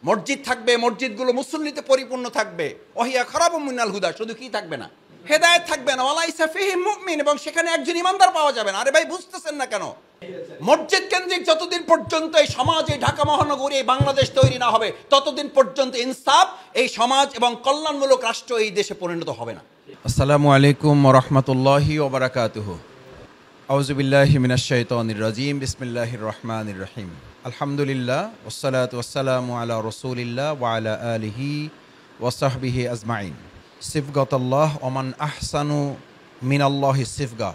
মসজিদ থাকবে, মসজিদগুলো মুসল্লিতে পরিপূর্ণ থাকবে, ওহিয়া খারাবুম মিনাল হুদা, শুধু কি থাকবে না, হেদায়েত থাকবে না, ওয়ালাইসা ফীহি মুমিন, এবং সেখানে একজন ইমানদার পাওয়া যাবে না। আরে ভাই বুঝতেছেন না কেন? মসজিদ কেন্দ্রিক যতদিন পর্যন্ত এই সমাজ, এই ঢাকা মহানগরী, এই বাংলাদেশ তৈরি না হবে, ততদিন পর্যন্ত ইনসাফ, এই সমাজ এবং কল্যাণমূলক রাষ্ট্র এই দেশে পরিণত হবে না। আসসালামু আলাইকুম ওয়া রাহমাতুল্লাহি ওয়া বারাকাতুহু। আউযু বিল্লাহি মিনাশ শাইতানির রাজীম। বিসমিল্লাহির রহমানির রহিম। আলহামদুলিল্লাহ ওয়াসসালাতু ওয়াসসালামু আলা রাসূলিল্লাহ ওয়া আলা আলিহি ওয়া সাহবিহি আজমাইন। সিফগাতাল্লাহ ওয়া মান আহসানু মিনাল্লাহি সিফগা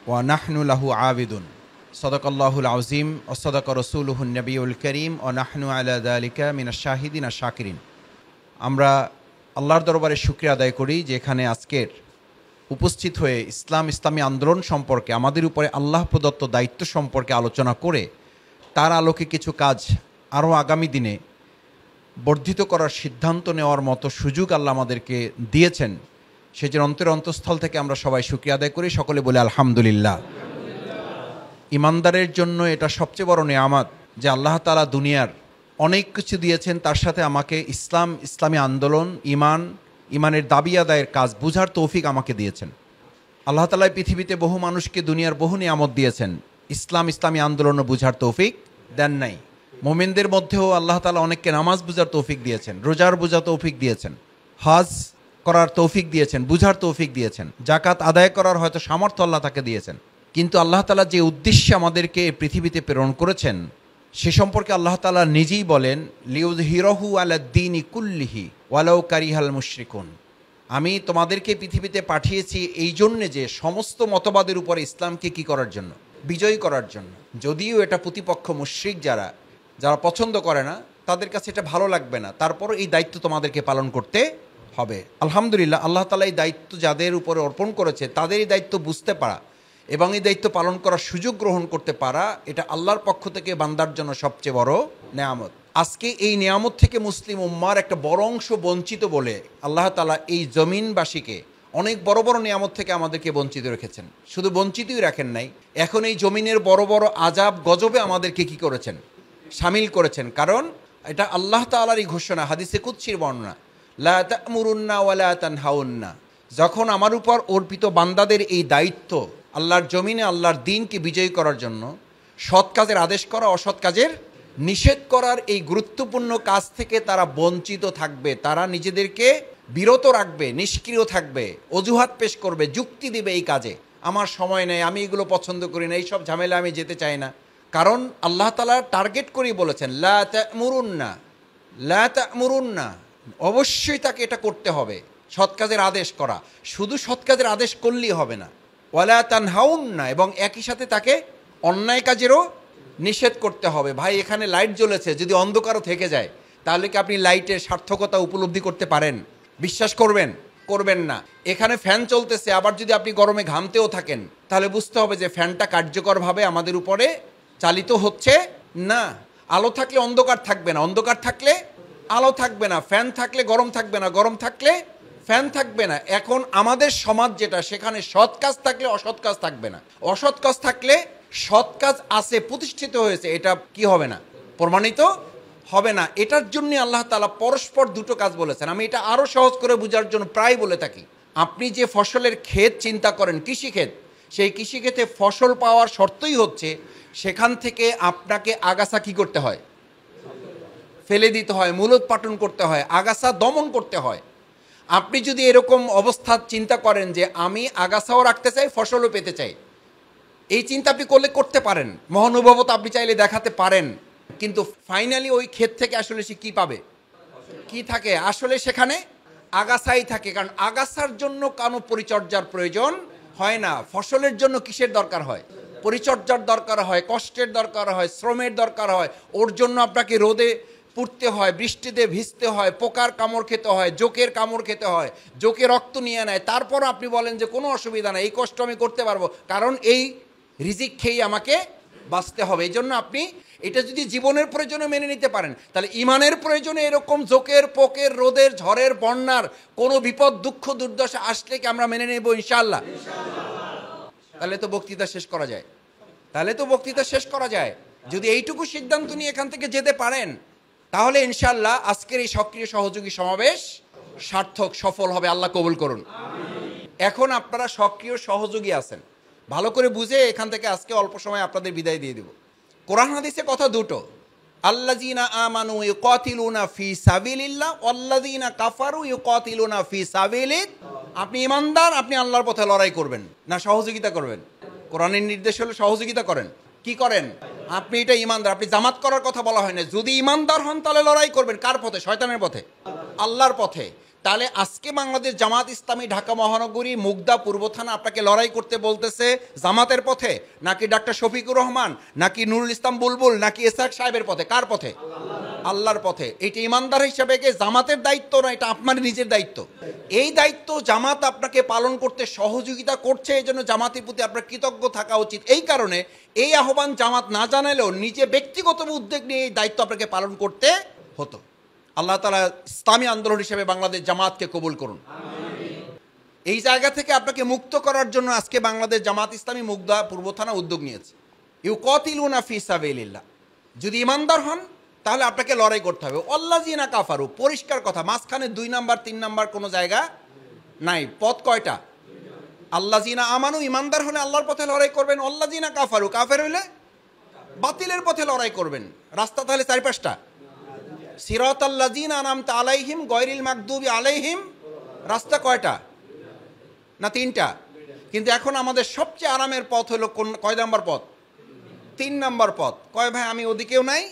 ওয়া নাহনু লাহু আবিদুন। সাদাকাল্লাহুল আযীম ওয়া সাদাকা রাসূলুহুন নবিয়ুল কারীম ওয়া নাহনু আলা যালিকা মিনাশ শাহিদিন ওয়া শাকিরিন। আমরা আল্লাহর দরবারে শুকরিয়া আদায় করি যে এখানে আজকের উপস্থিত হয়ে ইসলামী আন্দোলন সম্পর্কে, আমাদের উপরে আল্লাহ প্রদত্ত দায়িত্ব সম্পর্কে আলোচনা করে তার আলোকে কিছু কাজ আরও আগামী দিনে বর্ধিত করার সিদ্ধান্ত নেওয়ার মতো সুযোগ আল্লাহ আমাদেরকে দিয়েছেন। সেজন্য অন্তঃস্থল থেকে আমরা সবাই শুকরিয়া আদায় করি, সকলে বলে আলহামদুলিল্লাহ। ইমানদারের জন্য এটা সবচেয়ে বড় নেয়ামত যে আল্লাহ তাআলা দুনিয়ার অনেক কিছু দিয়েছেন, তার সাথে আমাকে ইসলামী আন্দোলন, ইমানের দাবি আদায়ের কাজ বুঝার তৌফিক আমাকে দিয়েছেন। আল্লাহ তাআলা পৃথিবীতে বহু মানুষকে দুনিয়ার বহু নিয়ামত দিয়েছেন, ইসলামী আন্দোলন বুঝার তৌফিক দেন নাই। মোমিনদের মধ্যেও আল্লাহ তাআলা অনেককে নামাজ বুঝার তৌফিক দিয়েছেন, রোজার বুঝার তৌফিক দিয়েছেন, হজ করার তৌফিক দিয়েছেন, বুঝার তৌফিক দিয়েছেন, জাকাত আদায় করার হয়তো সামর্থ্য আল্লাহ তাকে দিয়েছেন। কিন্তু আল্লাহ তাআলা যে উদ্দেশ্যে আমাদেরকে পৃথিবীতে প্রেরণ করেছেন সে সম্পর্কে আল্লাহ তাআলা নিজেই বলেন, লিউযহিরাহু আলাদ-দীনি কুল্লিহি ওয়ালাউ কারিহাল মুশরিকুন। আমি তোমাদেরকে পৃথিবীতে পাঠিয়েছি এই জন্যে যে সমস্ত মতবাদের উপরে ইসলামকে কি করার জন্য, বিজয়ী করার জন্য। যদিও এটা প্রতিপক্ষ মুশরিক যারা পছন্দ করে না, তাদের কাছে এটা ভালো লাগবে না, তারপরও এই দায়িত্ব তোমাদেরকে পালন করতে হবে। আলহামদুলিল্লাহ, আল্লাহ তাআলা এই দায়িত্ব যাদের উপরে অর্পণ করেছে তাদের এই দায়িত্ব বুঝতে পারা এবং এই দায়িত্ব পালন করার সুযোগ গ্রহণ করতে পারা, এটা আল্লাহর পক্ষ থেকে বান্দার জন্য সবচেয়ে বড় নেয়ামত। আজকে এই নেয়ামত থেকে মুসলিম উম্মার একটা বড় অংশ বঞ্চিত বলে আল্লাহ তাআলা এই জমিনবাসীকে অনেক বড় বড় নেয়ামত থেকে আমাদেরকে বঞ্চিত রেখেছেন। শুধু বঞ্চিতই রাখেন নাই, এখন এই জমিনের বড় বড় আযাব গজবে আমাদেরকে কি করেছেন, শামিল করেছেন। কারণ এটা আল্লাহ তাআলারই ঘোষণা, হাদিসে কুদসির বর্ণনা, লা তা'মুরুন্না ওয়া লা তানহাউন্না। যখন আমার উপর অর্পিত বান্দাদের এই দায়িত্ব আল্লাহর জমিনে আল্লাহর দ্বীনকে বিজয়ী করার জন্য সৎ কাজের আদেশ করা, অসৎ কাজের নিষেধ করার এই গুরুত্বপূর্ণ কাজ থেকে তারা বঞ্চিত থাকবে, তারা নিজেদেরকে বিরত রাখবে, নিষ্ক্রিয় থাকবে, অজুহাত পেশ করবে, যুক্তি দিবে এই কাজে, আমার সময় নেই, আমি এগুলো পছন্দ করি না, এইসব ঝামেলা আমি যেতে চাই না। কারণ আল্লাহ তাআলা টার্গেট করেই বলেছেন, লা তা'মুরুন্না, অবশ্যই তাকে এটা করতে হবে, সৎ কাজের আদেশ করা। শুধু সৎ কাজের আদেশ করলেই হবে না, ওয়ালা তানহাউন্না, এবং একই সাথে তাকে অন্যায় কাজেরও নিষেধ করতে হবে। ভাই এখানে লাইট জ্বলেছে, যদি অন্ধকারও থেকে যায় তাহলে কি আপনি লাইটের সার্থকতা উপলব্ধি করতে পারেন? বিশ্বাস করবেন না। এখানে ফ্যান চলতেছে, আবার যদি আপনি গরমে ঘামতেও থাকেন তাহলে বুঝতে হবে যে ফ্যানটা কার্যকরভাবে আমাদের উপরে চালিত হচ্ছে না। আলো থাকলে অন্ধকার থাকবে না, অন্ধকার থাকলে আলো থাকবে না, ফ্যান থাকলে গরম থাকবে না, গরম থাকলে ফ্যান থাকবে না। এখন আমাদের সমাজ যেটা, সেখানে সৎ কাজ থাকলে অসৎ কাজ থাকবে না, অসৎ কাজ থাকলে সৎ কাজ আছে, প্রতিষ্ঠিত হয়েছে, এটা কি হবে না, প্রমাণিত হবে না। এটার জন্য আল্লাহ তাআলা পরস্পর দুটো কাজ বলেছেন। আমি এটা আরও সহজ করে বোঝার জন্য প্রায় বলে থাকি, আপনি যে ফসলের ক্ষেত চিন্তা করেন, কৃষিক্ষেত, সেই কৃষিক্ষেতে ফসল পাওয়ার শর্তই হচ্ছে সেখান থেকে আপনাকে আগাছা কি করতে হয়, ফেলে দিতে হয়, মূলোৎপাটন করতে হয়, আগাছা দমন করতে হয়। আপনি যদি এরকম অবস্থা চিন্তা করেন যে আমি আগাছাও রাখতে চাই, ফসলও পেতে চাই, এই চিন্তা আপনি করতে পারেন, মহানুভবতা আপনি চাইলে দেখাতে পারেন, কিন্তু ফাইনালি ওই ক্ষেত থেকে আসলে সে কী পাবে, কি থাকে, আসলে সেখানে আগাছাই থাকে। কারণ আগাছার জন্য কোনো পরিচর্যার প্রয়োজন হয় না। ফসলের জন্য কিসের দরকার হয়, পরিচর্যার দরকার হয়, কষ্টের দরকার হয়, শ্রমের দরকার হয়। ওর জন্য আপনাকে রোদে পুড়তে হয়, বৃষ্টিতে ভিজতে হয়, পোকার কামড় খেতে হয়, জোকের কামড় খেতে হয়, জোকে রক্ত নিয়ে নেয়, তারপরও আপনি বলেন যে কোনো অসুবিধা নেই, এই কষ্ট আমি করতে পারবো, কারণ এই রিজিক খেয়েই আমাকে বাঁচতে হবে। এই জন্য আপনি এটা যদি জীবনের প্রয়োজনে মেনে নিতে পারেন, তাহলে ইমানের প্রয়োজনে এরকম জোকের, পোকের, রোদের, ঝড়ের, বন্যার কোনো বিপদ, দুঃখ, দুর্দশা আসলে কি আমরা মেনে নেব ইনশাআল্লাহ? তাহলে তো বক্তৃতা শেষ করা যায়, যদি এইটুকু সিদ্ধান্ত নিয়ে এখান থেকে যেতে পারেন, তাহলে ইনশাআল্লাহ আজকের এই সক্রিয় সহযোগী সমাবেশ সার্থক সফল হবে, আল্লাহ কবুল করুন। এখন আপনারা সক্রিয় সহযোগী আছেন, ভালো করে বুঝে এখান থেকে আজকে অল্প সময় আপনাদের বিদায় দিয়ে দেব। কোরআন হাদিসে কথা দুটো, আল্লাযীনা আমানু ইউকাতিলুনা ফি সাবিলিল্লাহ ওয়াল্লাযীনা কাফারু ইউকাতিলুনা ফি সাবিলিত। আপনি ঈমানদার, আপনি আল্লাহর পথে লড়াই করবেন না সহযোগিতা করবেন? কোরআনের নির্দেশ হলো সহযোগিতা করেন। কি করেন? আপনি এটা ঈমানদার, আপনি জামাত করার কথা বলা হয় না। যদি ঈমানদার হন তাহলে লড়াই করবেন কার পথে? শয়তানের পথে, আল্লাহর পথে। তাহলে আজকে বাংলাদেশ জামাত ইসলামী ঢাকা মহানগরী মুগদা পূর্ব থানা আপনাকে লড়াই করতে বলতেছে জামাতের পথে, নাকি ডাক্তার শফিকুর রহমান, নাকি নুরুল ইসলাম বুলবুল, নাকি এসআক সাহেবের পথে? কার পথে? আল্লাহর পথে। এইটা ইমানদার হিসাবে জামাতের দায়িত্ব না, এটা আপনার নিজের দায়িত্ব। এই দায়িত্ব জামাত আপনাকে পালন করতে সহযোগিতা করছে, এই জন্য জামাতের প্রতি আপনার কৃতজ্ঞ থাকা উচিত। এই কারণে এই আহ্বান জামাত না জানালেও নিজে ব্যক্তিগত উদ্যোগ নিয়ে এই দায়িত্ব আপনাকে পালন করতে হতো। আল্লাহ তাআলা ইসলামী আন্দোলন হিসেবে বাংলাদেশ জামাতকে কবুল করুন। এই জায়গা থেকে আপনাকে মুক্ত করার জন্য আজকে বাংলাদেশ জামাত ইসলামী মুগদা পূর্ব থানা উদ্যোগ নিয়েছে। ইউকাতিলুনা ফি সাবিলিল্লাহ। যদি ইমানদার হন তাহলে আপনাকে লড়াই করতে হবে। ওয়াল্লাযীনা কাফারু, পরিষ্কার কথা, মাঝখানে 2 নাম্বার 3 নাম্বার কোনো জায়গা নাই। পথ কয়টা? আল্লাযীনা আমানু, ইমানদার হলে আল্লাহর পথে লড়াই করবেন। ওয়াল্লাযীনা কাফারু, কাফের হইলে বাতিলের পথে লড়াই করবেন। রাস্তা তাহলে 4-5টা। সিরাতাল্লাযীনা আনআমতা আলাইহিম গায়রিল মাগদুবি আলাইহিম, রাস্তা কয়টা? না 3টা। কিন্তু এখন আমাদের সবচেয়ে আরামের পথ হলো কয় নাম্বার পথ? 3 নাম্বার পথ। কয় ভাই আমি ওদিকেও নাই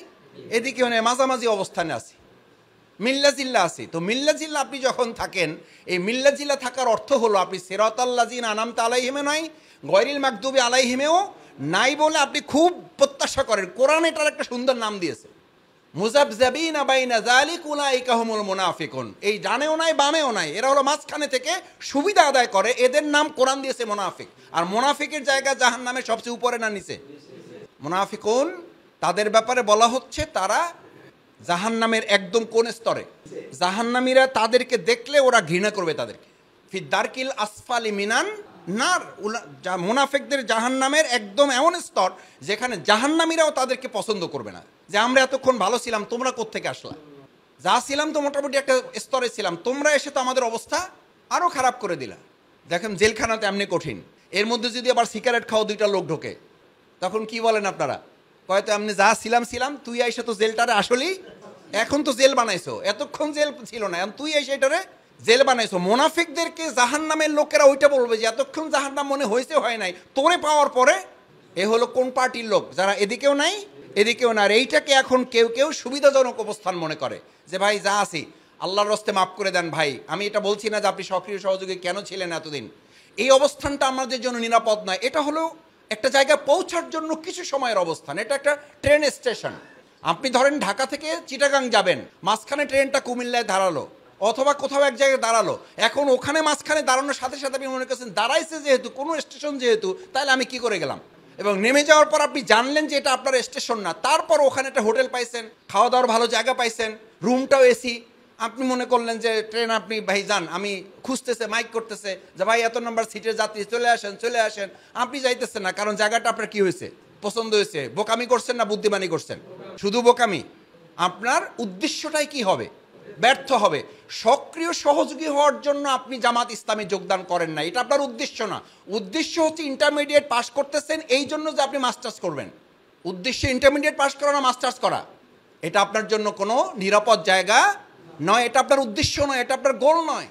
এদিকেও নাই, মাঝামাঝি অবস্থানে আছি, মিল্লা জিল্লা আছি। তো মিল্লা জিল্লা আপনি যখন থাকেন, এই মিল্লা জিল্লা থাকার অর্থ হলো আপনি সিরাতাল্লাযীনা আনআমতা আলাইহিমে নাই, গায়রিল মাগদুবি আলাইহিমেও নাই বলে আপনি খুব প্রত্যাশা করেন। কোরআন এটার একটা সুন্দর নাম দিয়েছে, মুযাবযাবিনা বাইনা যালিকা উলাইকা হুমুল মুনাফিকুন। এই ডানেও নাই বামেও নাই, এরা হলো মাঝখানে থেকে সুবিধা আদায় করে, এদের নাম কোরআন দিয়েছে মুনাফিক। আর মুনাফিকের জায়গা জাহান্নামের সবচেয়ে উপরে না নিচে? মুনাফিকুন, তাদের ব্যাপারে বলা হচ্ছে তারা জাহান্নামের একদম কোন স্তরে? জাহান্নামীরা তাদেরকে দেখলে ওরা ঘৃণা করবে তাদেরকে। ফি দারকিল আসফালি মিনান নার। মুনাফিকদের জাহান্নামের একদম এমন স্তর যেখানে জাহান্নামীরাও তাদেরকে পছন্দ করবে না। যে আমরা এতক্ষণ ভালো ছিলাম, তোমরা কোত্থেকে আসলা? যা ছিলাম তো মোটামুটি একটা স্তরে ছিলাম, তোমরা এসে তো আমাদের অবস্থা আরও খারাপ করে দিলা। দেখেন জেলখানাতে এমনি কঠিন, এর মধ্যে যদি আবার সিগারেট খাও 2টা লোক ঢোকে, তখন কি বলেন আপনারা? হয়তো আপনি যা ছিলাম, তুই এসে তো জেলটারে আসলেই এখন তো জেল বানাইছো, এতক্ষণ জেল ছিল না, এখন তুই এসে এটারে জেল বানাইছো। মুনাফিকদেরকে জাহান্নামের লোকেরা ওইটা বলবে যে এতক্ষণ জাহান্নাম মনে হয়েছে হয় নাই, তোরে পাওয়ার পরে এ হলো কোন পার্টির লোক, যারা এদিকেও নাই এদিকেও না। আর এইটাকে এখন কেউ কেউ সুবিধাজনক অবস্থান মনে করে যে ভাই যা আছি আল্লাহর রস্তে মাফ করে দেন ভাই। আমি এটা বলছি না যে আপনি সক্রিয় সহযোগী কেন ছিলেন এতদিন, এই অবস্থানটা আমাদের জন্য নিরাপদ নয়। এটা হলো একটা জায়গায় পৌঁছার জন্য কিছু সময়ের অবস্থান, এটা একটা ট্রেন স্টেশন। আপনি ধরেন ঢাকা থেকে চিটাগাং যাবেন, মাঝখানে ট্রেনটা কুমিল্লায় দাঁড়ালো অথবা কোথাও এক জায়গায় দাঁড়ালো, এখন ওখানে মাঝখানে দাঁড়ানোর সাথে সাথে আপনি মনে করছেন দাঁড়াইছে যেহেতু কোনো স্টেশন যেহেতু, তাহলে আমি কি করে গেলাম? এবং নেমে যাওয়ার পর আপনি জানলেন যে এটা আপনার স্টেশন না, তারপর ওখানে একটা হোটেল পাইছেন, খাওয়া দাওয়ার ভালো জায়গা পাইছেন, রুমটাও এসি, আপনি মনে করলেন যে ট্রেন আপনি ভাই যান, আমি খুঁজতেছে মাইক করতেছে যে ভাই এত নম্বর সিটের যাত্রী চলে আসেন, আপনি যাইতেছেন না, কারণ জায়গাটা আপনার কি হয়েছে? পছন্দ হয়েছে। বোকামি করছেন না বুদ্ধিমানি করছেন? শুধু বোকামি। আপনার উদ্দেশ্যটাই কি হবে? ব্যর্থ হবে। সক্রিয় সহযোগী হওয়ার জন্য আপনি জামাত ইসলামে যোগদান করেন না, এটা আপনার উদ্দেশ্য না। উদ্দেশ্য হচ্ছে ইন্টারমিডিয়েট পাস করতেছেন এই জন্য যে আপনি মাস্টার্স করবেন। উদ্দেশ্য ইন্টারমিডিয়েট পাস করা না মাস্টার্স করা, এটা আপনার জন্য কোনো নিরাপদ জায়গা নয়, এটা আপনার উদ্দেশ্য নয়, এটা আপনার গোল নয়,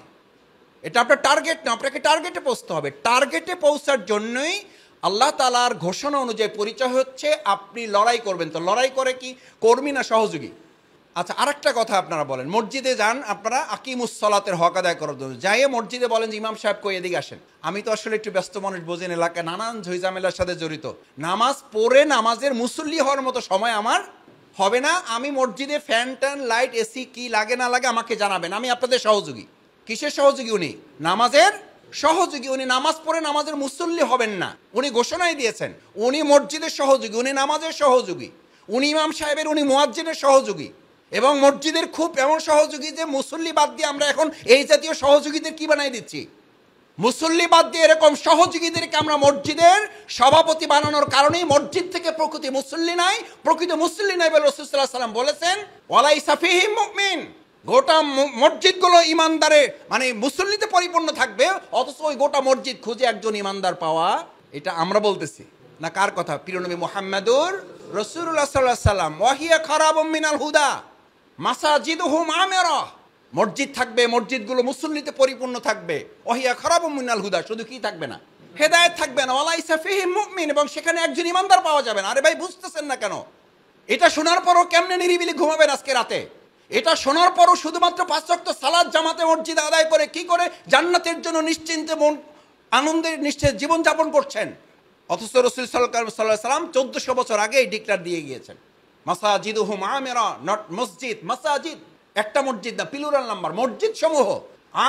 এটা আপনার টার্গেট না। আপনাকে টার্গেটে পৌঁছতে হবে। টার্গেটে পৌঁছার জন্যই আল্লাহ তাআলার ঘোষণা অনুযায়ী পরিচয় হচ্ছে আপনি লড়াই করবেন। তো লড়াই করে কি কর্মী না সহযোগী? আচ্ছা, আরেকটা কথা আপনারা বলেন, মসজিদে যান আপনারা আকিমুস সালাতের হক আদায় করার জন্য, যাইয়ে মসজিদে বলেন যে ইমাম সাহেব কই এদিকে আসেন। আমি তো আসলে একটু ব্যস্ত মানুষ, বোঝেন, এলাকায় নানান ঝইঝামেলার সাথে জড়িত, নামাজ পড়ে নামাজের মুসল্লি হওয়ার মতো সময় আমার হবে না। আমি মসজিদে ফ্যান ট্যান লাইট এসি কি লাগে না লাগে আমাকে জানাবেন, আমি আপনাদের সহযোগী। কিসের সহযোগী? উনি নামাজের সহযোগী। উনি নামাজ পড়ে নামাজের মুসল্লি হবেন না, উনি ঘোষণাই দিয়েছেন উনি মসজিদের সহযোগী, উনি নামাজের সহযোগী, উনি ইমাম সাহেবের, উনি মুয়াজ্জিনের সহযোগী এবং মসজিদের খুব এমন সহযোগী যে মুসল্লি বাদ দিয়ে আমরা এখন এই জাতীয় সহযোগীদের কি বানাই দিচ্ছি? মুসল্লি বাদ দিয়ে এরকম সহযোগীদেরকে আমরা মসজিদের সভাপতি বানানোর কারণেই মসজিদ থেকে প্রকৃত মুসল্লি নাই বলে রাসূল সাল্লাল্লাহু আলাইহি ওয়াসাল্লাম বলেছেন ওয়ালাইসা ফীহি মুমিন। গোটা মসজিদগুলো ইমানদারে মানে মুসল্লিতে পরিপূর্ণ থাকবে, অথচ ওই গোটা মসজিদ খুঁজে একজন ইমানদার পাওয়া, এটা আমরা বলতেছি না, কার কথা? প্রিয় নবী মুহাম্মদুর রাসূলুল্লাহ সাল্লাল্লাহু আলাইহি ওয়াসাল্লাম। ওয়াহিয়া খারাবুম মিনাল হুদা মাসাজিদুহুম আমিরা। মসজিদ থাকবে, মসজিদগুলো মুসল্লিতে পরিপূর্ণ থাকবে। ওয়াহিয়া খারাবুম মিনাল হুদা, শুধু কি থাকবে না? হেদায়েত থাকবে না। ওয়ালাইসা ফীহি মুমিন, এবং সেখানে একজন ইমানদার পাওয়া যাবে না। আরে ভাই বুঝতেছেন না কেন? এটা শোনার পরও কেমনে নিরিবিলি ঘুমাবেন আজকে রাতে? এটা শোনার পরও শুধুমাত্র 5 ওয়াক্ত সালাত জামাতে মসজিদে আদায় করে কি করে জান্নাতের জন্য নিশ্চিন্তে মন আনন্দের নিশ্চিত জীবন যাপন করছেন, অথচ রাসূল সাল্লাল্লাহু আলাইহি সাল্লাম 1400 বছর আগেই ডিক্লার দিয়ে গিয়েছেন মাসাজিদুহুম আমিরা, নট মসজিদ, মাসাজিদ, একটা মসজিদ না, প্লুরাল নাম্বার, মসজিদ সমূহ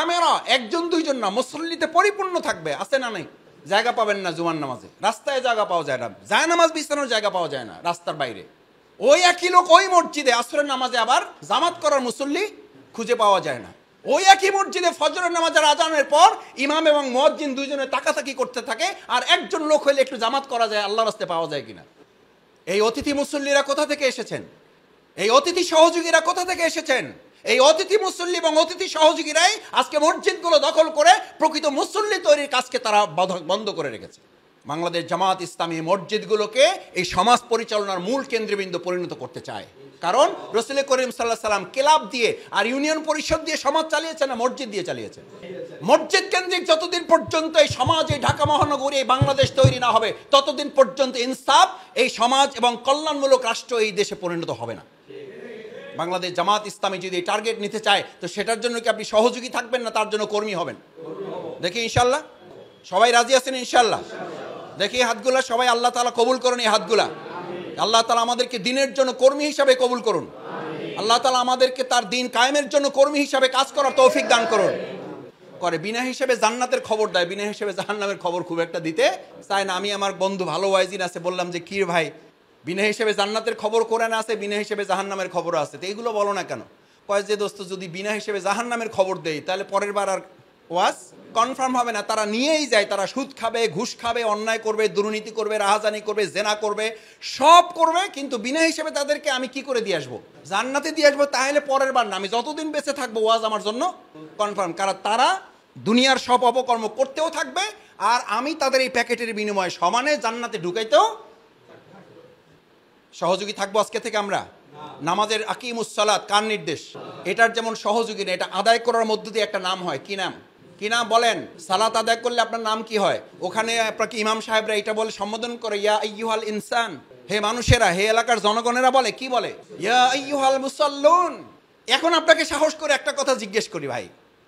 আমিরা, একজন দুইজন না, মুসল্লিতে পরিপূর্ণ থাকবে। আছে না নাই? জায়গা পাবেন না জুমার নামাজে, রাস্তায় জায়গা পাওয়া যায় না, যায় নামাজ বিছানোর জায়গা পাওয়া যায় না রাস্তার বাইরে। ওই একই লোক ওই মসজিদে আসরের নামাজে আবার জামাত করার মুসল্লি খুঁজে পাওয়া যায় না। ওই একই মসজিদে ফজরের নামাজের আজানের পর ইমাম এবং মুয়াজ্জিন দুইজনে তাকাতাকি করতে থাকে, আর একজন লোক হইলে একটু জামাত করা যায়, আল্লাহর রাস্তায় পাওয়া যায় কিনা। এই অতিথি মুসল্লিরা কোথা থেকে এসেছেন? এই অতিথি সহযোগীরা কোথা থেকে এসেছেন? এই অতিথি মুসল্লি এবং অতিথি সহযোগীরাই আজকে মসজিদগুলো দখল করে প্রকৃত মুসল্লি তৈরির কাজকে তারা বন্ধ করে রেখেছে। বাংলাদেশ জামাত ইসলামী মসজিদগুলোকে এই সমাজ পরিচালনার মূল কেন্দ্রবিন্দু পরিণত করতে চায়। কারণ রাসূল করিম সাল্লাল্লাহু আলাইহি সাল্লাম ক্লাব দিয়ে আর ইউনিয়ন পরিষদ দিয়ে সমাজ চালিয়েছে না, মসজিদ দিয়ে চালিয়েছে। মসজিদ কেন্দ্রিক যতদিন পর্যন্ত এই সমাজ, এই ঢাকা মহানগরী, এই বাংলাদেশ তৈরি না হবে, ততদিন পর্যন্ত ইনসাফ, এই সমাজ এবং কল্যাণমূলক রাষ্ট্র এই দেশে পরিণত হবে না। বাংলাদেশ জামাত ইসলামী যদি টার্গেট নিতে চায়, তো সেটার জন্য কি আপনি সহযোগী থাকবেন না তার জন্য কর্মী হবেন? দেখি ইনশাল্লাহ সবাই রাজি আছেন ইনশাল্লাহ? দেখি হাতগুলা সবাই আল্লাহ তাআলা কবুল করুন। এই হাতগুলা আল্লাহ তাআলা আমাদেরকে দিনের জন্য কর্মী হিসাবে কবুল করুন। আল্লাহ তাআলা আমাদেরকে তার দিন কায়েমের জন্য কর্মী হিসাবে কাজ করার তৌফিক দান করুন। করে বিনা হিসেবে জান্নাতের খবর দেয়, বিনা হিসেবে জাহান্নামের খবর খুব একটা দিতে চায় না। আমি আমার বন্ধু ভালো ওয়াইজিন আছে, বললাম যে কি ভাই, বিনা হিসেবে জান্নাতের খবর কোরআনে আছে, বিনা হিসেবে জাহান্নামের খবর আছে, তো এইগুলো বলো না কেন? কয় যে দোস্ত, যদি বিনা হিসেবে জাহান্নামের খবর দেই তাহলে পরের বার আর ওয়াজ কনফার্ম হবে না। তারা নিয়েই যায়, তারা সুদ খাবে, ঘুষ খাবে, অন্যায় করবে, দুর্নীতি করবে, রাহাজানি করবে, জেনা করবে, সব করবে, কিন্তু বিনা হিসেবে তাদেরকে আমি কি করে দিয়ে আসবো? জান্নাতে দিয়ে আসবো। তাহলে পরের বার না, আমি যতদিন বেঁচে থাকবো ওয়াজ আমার জন্য কনফার্ম। কারণ তারা দুনিয়ার সব অপকর্ম করতেও থাকবে, আর আমি তাদের এই প্যাকেটের বিনিময়ে সমানে জান্নাতে ঢুকাইতেও সহযোগী থাকবো। আজকে থেকে আমরা নামাজের আকিমুস সালাত কার নির্দেশ? এটার যেমন সহযোগী না, এটা আদায় করার মধ্য দিয়ে একটা নাম হয়। কি নাম? কি নাম বলেন? সালাত আদায় করলে আপনার নাম কি হয়? ওখানে আপনাকে ইমাম সাহেবরা এটা বলে সম্বোধন করে, ইয়া আইয়ুহাল ইনসান, হে মানুষেরা, হে এলাকার জনগণেরা বলে, কি বলে? ইয়া আইয়ুহাল মুসাল্লুন। এখন আপনাকে সাহস করে একটা কথা জিজ্ঞেস করি ভাই,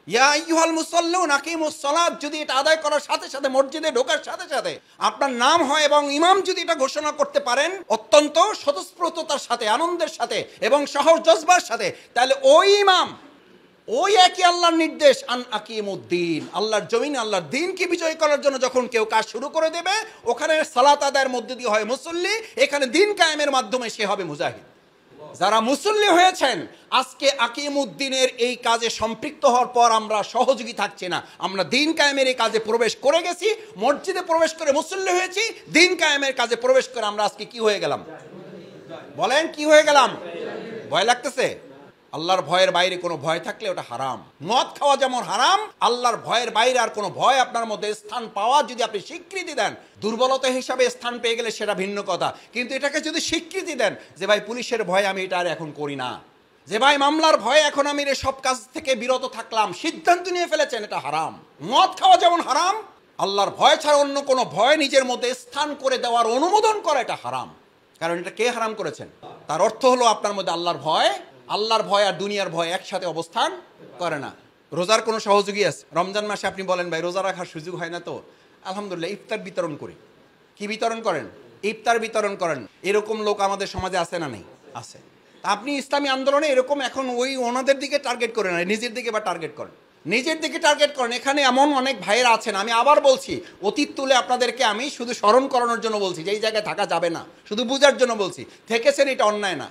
ইয়া আইয়ুহাল মুসাল্লুন আকিমুস সালাত যদি এটা আদায় করার সাথে সাথে, মসজিদে ঢোকার সাথে সাথে আপনার নাম হয়, এবং ইমাম যদি এটা ঘোষণা করতে পারেন অত্যন্ত স্বতঃস্ফূর্ততার সাথে, আনন্দের সাথে এবং সহজ জজবার সাথে, তাহলে ওই ইমাম, ওই একই আল্লাহর নির্দেশ, আন আকিমুদ্দিন, আল্লাহর জমিনে আল্লাহর দিনকে বিজয় করার জন্য যখন কেউ কাজ শুরু করে দেবে, ওখানে সালাত আদায়ের মধ্যে দিয়ে হয় মুসল্লি, এখানে দিন কায়েমের মাধ্যমে সে হবে মুজাহিদ। যারা মুসল্লি হয়েছেন আজকে আকিমুদ্দিনের এই কাজে সম্পৃক্ত হওয়ার পর আমরা সহযোগী থাকছি না, আমরা দিন কায়েমের এই কাজে প্রবেশ করে গেছি, মসজিদে প্রবেশ করে মুসল্লি হয়েছি, দিন কায়েমের কাজে প্রবেশ করে আমরা আজকে কি হয়ে গেলাম? বলেন কি হয়ে গেলাম? ভয় লাগতেছে? আল্লাহর ভয়ের বাইরে কোনো ভয় থাকলে ওটা হারাম। মদ খাওয়া যেমন হারাম, আল্লাহর ভয়ের বাইরে আর কোনো ভয় আপনার মধ্যে স্থান পাওয়া যদি আপনি স্বীকৃতি দেন, দুর্বলতা হিসাবে স্থান পেয়ে গেলে সেটা ভিন্ন কথা, কিন্তু এটাকে যদি স্বীকৃতি দেন যে ভাই পুলিশের ভয় আমি এটা আর এখন করি না, যে ভাই মামলার ভয় এখন আমি এর সব কাজ থেকে বিরত থাকলাম, সিদ্ধান্ত নিয়ে ফেলেছেন, এটা হারাম। মদ খাওয়া যেমন হারাম, আল্লাহর ভয় ছাড়া অন্য কোনো ভয় নিজের মধ্যে স্থান করে দেওয়ার অনুমোদন করা এটা হারাম। কারণ এটা কে হারাম করেছেন? তার অর্থ হলো আপনার মধ্যে আল্লাহর ভয় আর দুনিয়ার ভয় একসাথে অবস্থান করে না। রোজার কোনো সহযোগী আছে? রমজান মাসে আপনি বলেন ভাই রোজা রাখার সুযোগ হয় না, তো আলহামদুলিল্লাহ ইফতার বিতরণ করি। কি বিতরণ করেন? ইফতার বিতরণ করেন। এরকম লোক আমাদের সমাজে আছে না নেই? আছে। আপনি ইসলামী আন্দোলনে এরকম এখন ওই ওনাদের দিকে টার্গেট করেন না, নিজের দিকে বা টার্গেট করেন, নিজের দিকে টার্গেট করেন। এখানে এমন অনেক ভাইয়েরা আছেন, আমি আবার বলছি, অতীত তুলে আপনাদেরকে আমি শুধু স্মরণ করানোর জন্য বলছি, যে এই জায়গায় থাকা যাবে না, শুধু বুঝার জন্য বলছি। থেকেছেন, এটা অন্যায় না,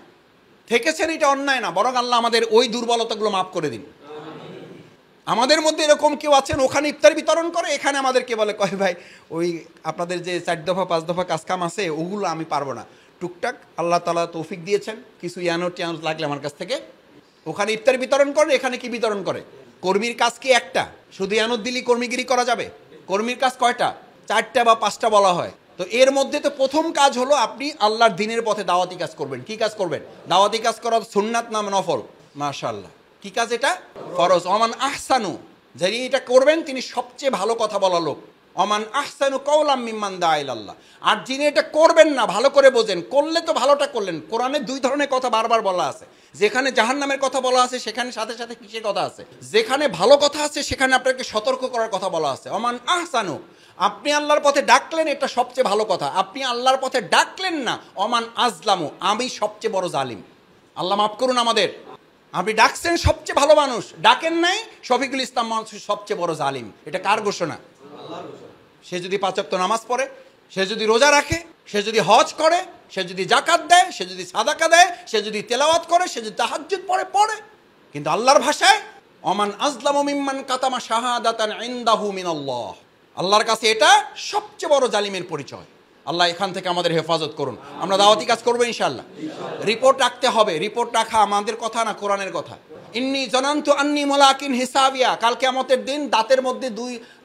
থেকেছেন, এটা অন্যায় না, বরং আল্লাহ আমাদের ওই দুর্বলতাগুলো মাফ করে দিন। আমাদের মধ্যে এরকম কেউ আছেন ওখানে ইফতার বিতরণ করে, এখানে আমাদেরকে বলে কয় ভাই ওই আপনাদের যে 4 দফা 5 দফা কাজকাম আছে ওগুলো আমি পারবো না, টুকটাক আল্লাহ তাআলা তৌফিক দিয়েছেন, কিছু ইয়ানোট টিয়ানোট লাগলে আমার কাছ থেকে। ওখানে ইফতার বিতরণ করে, এখানে কি বিতরণ করে? কর্মীর কাজ কি একটা? শুধু ইয়ানোট দিলেই কর্মীগিরি করা যাবে? কর্মীর কাজ কয়টা? 4টা বা 5টা বলা হয়। তো এর মধ্যে তো প্রথম কাজ হলো আপনি আল্লাহর দ্বীনের পথে দাওয়াতি কাজ করবেন। কি কাজ করবেন? দাওয়াতি কাজ করা সুন্নাত না নফল? মাশাআল্লাহ, কি কাজ এটা? ফরজ। অমান আহসানু, যিনি এটা করবেন তিনি সবচেয়ে ভালো কথা বলা লোক। অমান আহসানু কাওলাম মিম্মান দাআ ইলাল্লাহ। আর যিনি এটা করবেন না, ভালো করে বোঝেন, করলে তো ভালোটা করলেন। কোরআনে 2 ধরনের কথা বারবার বলা আছে। যেখানে জাহান্নামের কথা বলা আছে সেখানে সাথে সাথে কিসের কথা আছে? যেখানে ভালো কথা আছে সেখানে আপনাকে সতর্ক করার কথা বলা আছে। অমান আহসানু, আপনি আল্লাহর পথে ডাকলেন, এটা সবচেয়ে ভালো কথা। আপনি আল্লাহর পথে ডাকলেন না, অমান আজলামু, আমি সবচেয়ে বড় জালিম। আল্লাহ মাফ করুন আমাদের। আপনি ডাকছেন সবচেয়ে ভালো মানুষ, ডাকেন নাই শফিকুল ইসলাম মানুষ সবচেয়ে বড় জালিম। এটা কার ঘোষণা? সে যদি 5 ওয়াক্ত নামাজ পড়ে, সে যদি রোজা রাখে, সে যদি হজ করে, সে যদি জাকাত দেয়, সে যদি সাদাকা দেয়, সে যদি তেলাওয়াত করে, সে যদি তাহাজ্জুদ পড়ে, কিন্তু আল্লাহর ভাষায় অমান আজলামু মিম্মান কাতামা শাহাদাতান ইনদাহু মিনাল্লাহ, আল্লাহর কাছে এটা সবচেয়ে বড় জালিমের পরিচয়। আল্লাহ এখান থেকে আমাদের হেফাজত করুন। আমরা দাওয়াতি কাজ করবো ইনশাআল্লাহ। রিপোর্ট রাখতে হবে। রিপোর্ট রাখা আমাদের কথা না, কোরআনের কথা। ইন্নী জানান্তু আন্নী মুলাকিন হিসাবিয়া, কাল কিয়ামতের দিন দাঁতের মধ্যে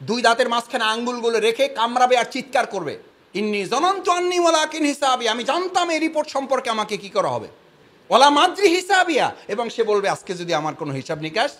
দুই দাঁতের মাঝখানে আঙ্গুলগুলো রেখে কামড়াবে আর চিৎকার করবে, ইন্নী জানান্তু আন্নী মুলাকিন হিসাবিয়া, আমি জানতাম এই রিপোর্ট সম্পর্কে আমাকে কি করা হবে। ওয়ালা মাদ্রি হিসাবিয়া, এবং সে বলবে আজকে যদি আমার কোনো হিসাব নিকাশ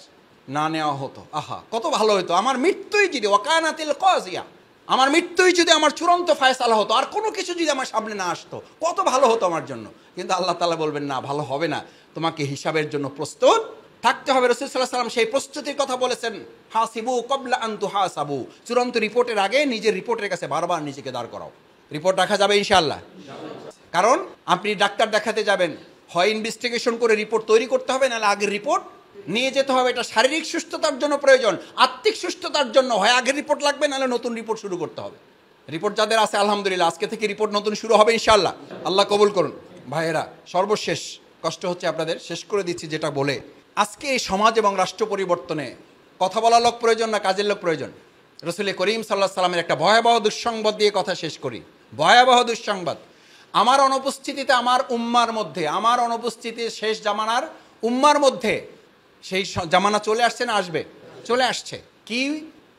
না নেওয়া হতো, আহা কত ভালো হতো, আমার মৃত্যুই যদি ওয়াকানাতিল কাজিয়া, আমার মৃত্যুই যদি আমার চূড়ান্ত ফায়সালা হতো, আর কোনো কিছু যদি আমার সামনে না আসতো, কত ভালো হতো আমার জন্য। কিন্তু আল্লাহ তাআলা বলবেন না, ভালো হবে না, তোমাকে হিসাবের জন্য প্রস্তুত থাকতে হবে। রাসূল সাল্লাল্লাহু আলাইহি ওয়াসাল্লাম সেই প্রস্তুতির কথা বলেছেন, হাসিবু ক্বাবলা আন তুহাসাবু, চূড়ান্ত রিপোর্টের আগে নিজের রিপোর্টের কাছে বারবার নিজেকে দাঁড় করাও। রিপোর্ট রাখা যাবে ইনশাআল্লাহ। কারণ আপনি ডাক্তার দেখাতে যাবেন, হয় ইনভেস্টিগেশন করে রিপোর্ট তৈরি করতে হবে, নাহলে আগের রিপোর্ট নিয়ে যেতে হবে। এটা শারীরিক সুস্থতার জন্য প্রয়োজন, আত্মিক সুস্থতার জন্য হয় আগের রিপোর্ট লাগবে, নাহলে নতুন রিপোর্ট শুরু করতে হবে। রিপোর্ট যাদের আছে আলহামদুলিল্লাহ, আজকে থেকে রিপোর্ট নতুন শুরু হবে ইনশাআল্লাহ। আল্লাহ কবুল করুন। ভাইয়েরা, সর্বশেষ কষ্ট হচ্ছে আপনাদের, শেষ করে দিচ্ছি যেটা বলে, আজকে এই সমাজ এবং রাষ্ট্র পরিবর্তনে কথা বলার লোক প্রয়োজন না কাজের লোক প্রয়োজন? রাসূল করিম সাল্লাল্লাহু আলাইহি সাল্লামের একটা ভয়াবহ দুঃসংবাদ দিয়ে কথা শেষ করি। ভয়াবহ দুঃসংবাদ, আমার অনুপস্থিতিতে আমার উম্মার মধ্যে, আমার অনুপস্থিতি শেষ জামানার উম্মার মধ্যে সেই জামানা চলে আসছে না আসবে? চলে আসছে। কি?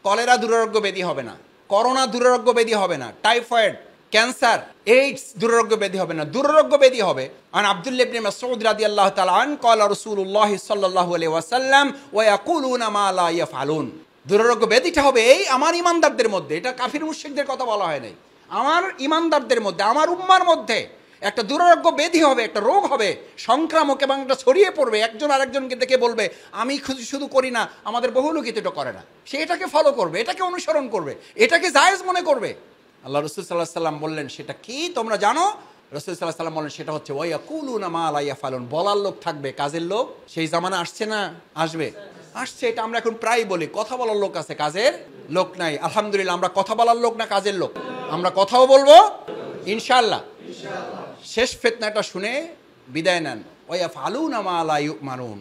কলেরা দুরারোগ্য ব্যাধি হবে না, করোনা দুরারোগ্য ব্যাধি হবে না, টাইফয়েড, ক্যান্সার, এইডস দুরারোগ্য ব্যাধি হবে না, দুরারোগ্য ব্যাধি হবে। আন আব্দুল্লাহ ইবনে মাসউদ রাদিয়াল্লাহু তাআলা আন ক্বালা রাসূলুল্লাহ সাল্লাল্লাহু আলাইহি ওয়াসাল্লাম ওয়া ইয়াকুলুনা মা লা ইয়াফআলুন। দুরারোগ্য ব্যাধিটা হবে এই আমার ঈমানদারদের মধ্যে, এটা কাফির মুশরিকদের কথা বলা হয় নাই, আমার ঈমানদারদের মধ্যে, আমার উম্মার মধ্যে একটা দুরারোগ্য ব্যাধি হবে, একটা রোগ হবে সংক্রামক, এবং এটা ছড়িয়ে পড়বে, একজন আরেকজনকে দেখে বলবে আমি শুধু করি না, আমাদের বহু লোক এটা করে না, সে এটাকে ফলো করবে, এটাকে অনুসরণ করবে, এটাকে জায়েজ মনে করবে। আল্লাহ রাসূল সাল্লাল্লাহু আলাইহি সাল্লাম বললেন সেটা কি তোমরা জানো? রাসূল সাল্লাল্লাহু আলাইহি সাল্লাম বললেন সেটা হচ্ছে ওয়া ইয়াকুলুনা মা লা ইয়াফালুন, বলার লোক থাকবে, কাজের লোক সেই জামানা আসছে না আসবে? আসছে। এটা আমরা এখন প্রায় বলি, কথা বলার লোক আছে, কাজের লোক নাই। আলহামদুলিল্লাহ, আমরা কথা বলার লোক না কাজের লোক? আমরা কথাও বলবো ইনশাআল্লাহ। শেষ ফিতনাটা শুনে বিদায় নেন। ওয়া ইয়াফআলুনা মা লা ইউমারুন,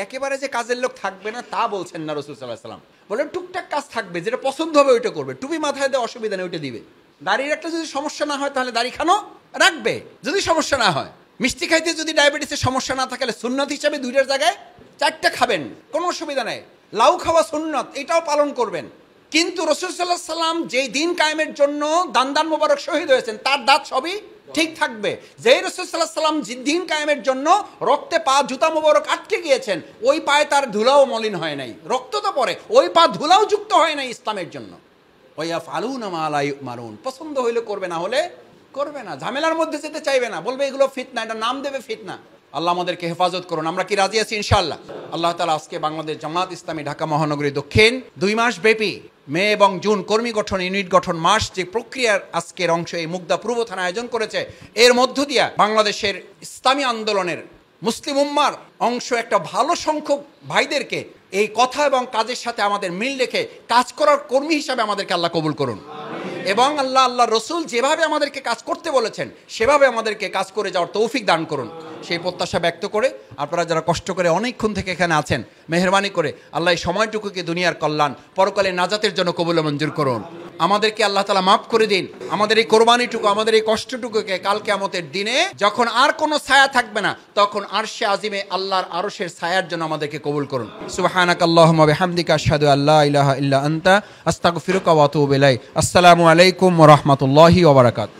একেবারে যে কাজের লোক থাকবে না তা বলছেন না রাসূল সাল্লাল্লাহু আলাইহি সাল্লাম। বলেন টুকটাক কাজ থাকবে, যেটা পছন্দ হবে ওইটা করবে, টুপি মাথায় দেওয়া অসুবিধা নেই, ওইটা দিবে। দাড়ির একটা যদি সমস্যা না হয় তাহলে দাড়ি খানো রাখবে, যদি সমস্যা না হয়। মিষ্টি খাইতে যদি ডায়াবেটিসের সমস্যা না থাকলে সুন্নাত হিসাবে 2টার জায়গায় 4টা খাবেন, কোনো অসুবিধা নেই। লাউ খাওয়া সুন্নাত, এটাও পালন করবেন। কিন্তু রাসূল সাল্লাল্লাহু আলাইহি সাল্লাম যেই দিন কায়েমের জন্য দান মোবারক শহীদ হয়েছেন, তার দাঁত সবই ঠিক থাকবে। যেই রাসূল সাল্লাল্লাহু আলাইহি সাল্লাম দিন কায়েমের জন্য রক্তে পা জুতা মোবারক আটকে গিয়েছেন, ওই পায়ে তার ধুলাও মলিন হয় নাই, রক্ত তো পড়ে, ওই পা ধুলাও যুক্ত হয় নাই ইসলামের জন্য। ওয়া ইয়াফআলুনা মা লা ইউমারুন, পছন্দ হইলে করবে, না হলে করবে না, ঝামেলার মধ্যে যেতে চাইবে না, বলবে এগুলো ফিতনা, এটা নাম দেবে ফিতনা। আল্লাহ আমাদেরকে হেফাজত করুন। আমরা কি রাজি আছি ইনশাআল্লাহ? আল্লাহ তাআলা আজকে বাংলাদেশ জামাত ইসলামী ঢাকা মহানগরী দক্ষিণ 2 মাস ব্যাপী মে এবং জুন কর্মী গঠন, ইউনিট গঠন মাস, যে প্রক্রিয়ার আজকের অংশ এই মুগদা পূর্ব থানা আয়োজন করেছে, এর মধ্য দিয়া বাংলাদেশের ইসলামী আন্দোলনের মুসলিম উম্মার অংশ একটা ভালো সংখ্যক ভাইদেরকে এই কথা এবং কাজের সাথে আমাদের মিল রেখে কাজ করার কর্মী হিসাবে আমাদেরকে আল্লাহ কবুল করুন। এবং আল্লাহ রসুল যেভাবে আমাদেরকে কাজ করতে বলেছেন সেভাবে আমাদেরকে কাজ করে যাওয়ার তৌফিক দান করুন, সেই প্রত্যাশা ব্যক্ত করে আপনারা যারা কষ্ট করে অনেকক্ষণ থেকে এখানে আছেন, মেহেরবানি করে আল্লাহ এই সময়টুকুকে দুনিয়ার কল্যাণ পরকালে নাজাতের জন্য কবুল মঞ্জুর করুন। আমাদেরকে আল্লাহ তাআলা মাফ করে দিন। আমাদের এই কোরবানিটুকু, আমাদের এই কষ্টটুকুকে কাল কিয়ামতের দিনে যখন আর কোনো ছায়া থাকবে না, তখন আরশে আজিমে আল্লাহর আরশের ছায়ার জন্য আমাদেরকে কবুল করুন। সুবহানাকাল্লাহুম্মা বিহামদিকা আশহাদু আল্লা ইলাহা ইল্লা আনতা আস্তাগফিরুকা ওয়া আতুবু ইলাইক। আসসালামু আলাইকুম ওয়া রাহমাতুল্লাহি ওয়া বারাকাতুহু।